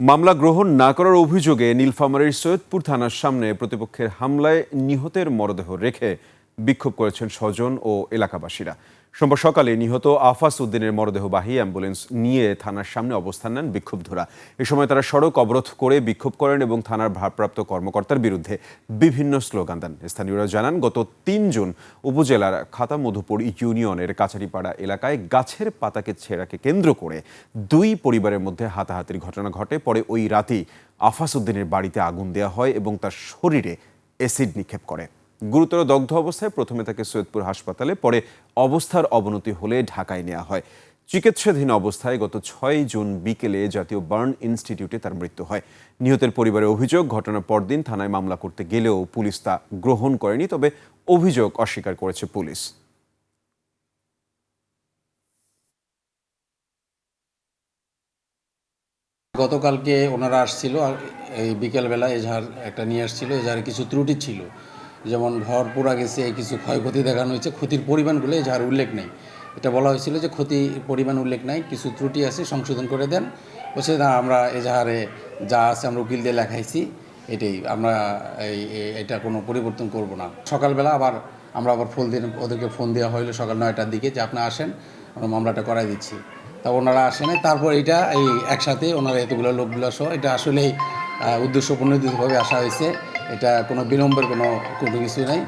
মামলা গ্রহণ না করার অভিযোগে নীলফামারীর সৈয়দপুর থানার সামনে প্রতিপক্ষের হামলায় নিহতের মরদেহ রেখে বিক্ষোভ করেছেন স্বজন ও এলাকাবাসীরা। সোমবার সকালে নিহত আফাস উদ্দিনের মরদেহবাহী অ্যাম্বুলেন্স নিয়ে থানার সামনে অবস্থান নেন বিক্ষোভধরা। এ সময় তারা সড়ক অবরোধ করে বিক্ষোভ করেন এবং থানার ভারপ্রাপ্ত কর্মকর্তার বিরুদ্ধে বিভিন্ন স্লোগান দেন। স্থানীয়রা জানান, গত ৩ জুন উপজেলার খাতামধুপুর ইউনিয়নের কাছারিপাড়া এলাকায় গাছের পাতাকে ছেঁড়াকে কেন্দ্র করে দুই পরিবারের মধ্যে হাতাহাতির ঘটনা ঘটে। পরে ওই রাতেই আফাস উদ্দিনের বাড়িতে আগুন দেওয়া হয় এবং তার শরীরে অ্যাসিড নিক্ষেপ করে। গুরুতর দগ্ধ অবস্থায় প্রথমে তাকে সৈয়দপুর হাসপাতালে, পরে অবস্থার অবনতি হলে ঢাকায় নেওয়া হয়। চিকিৎসাধীন অবস্থায় গত ৬ জুন বিকেলে জাতীয় বার্ন ইনস্টিটিউটে তার মৃত্যু হয়। নিহতের পরিবারের অভিযোগ, ঘটনার পরদিন থানায় মামলা করতে গেলেও পুলিশ তা গ্রহণ করেনি। তবে অভিযোগ অস্বীকার করেছে পুলিশ। গতকালকে ওনারা আসছিল, আর এই বিকেলবেলা এজাহার একটা নিয়ে আসছিল। এজাহারে কিছু ত্রুটি ছিল, যেমন ঘর পোড়া গেছে, কিছু ক্ষয়ক্ষতি দেখানো হয়েছে। ক্ষতির পরিমাণগুলো এজাহার উল্লেখ নেই। এটা বলা হয়েছিল যে ক্ষতির পরিমাণ উল্লেখ নাই, কিছু ত্রুটি আছে, সংশোধন করে দেন। বলছে না, আমরা এজাহারে যা আছে আমরা উকিল দিয়ে লেখাইছি, এটাই আমরা এটা কোনো পরিবর্তন করব না। সকালবেলা আমরা আবার ওদেরকে ফোন দেওয়া হইলো সকাল 9টার দিকে, যে আপনি আসেন, আমরা মামলাটা করাই দিচ্ছি। তা ওনারা আসে নাই। তারপর এটা একসাথে ওনারা এতগুলো লোকগুলো সহ এটা আসলেই উদ্দেশ্য প্রণোদিতভাবে আসা হয়েছে। এটা কোনো বিলম্বের কোনো কিছু নাই।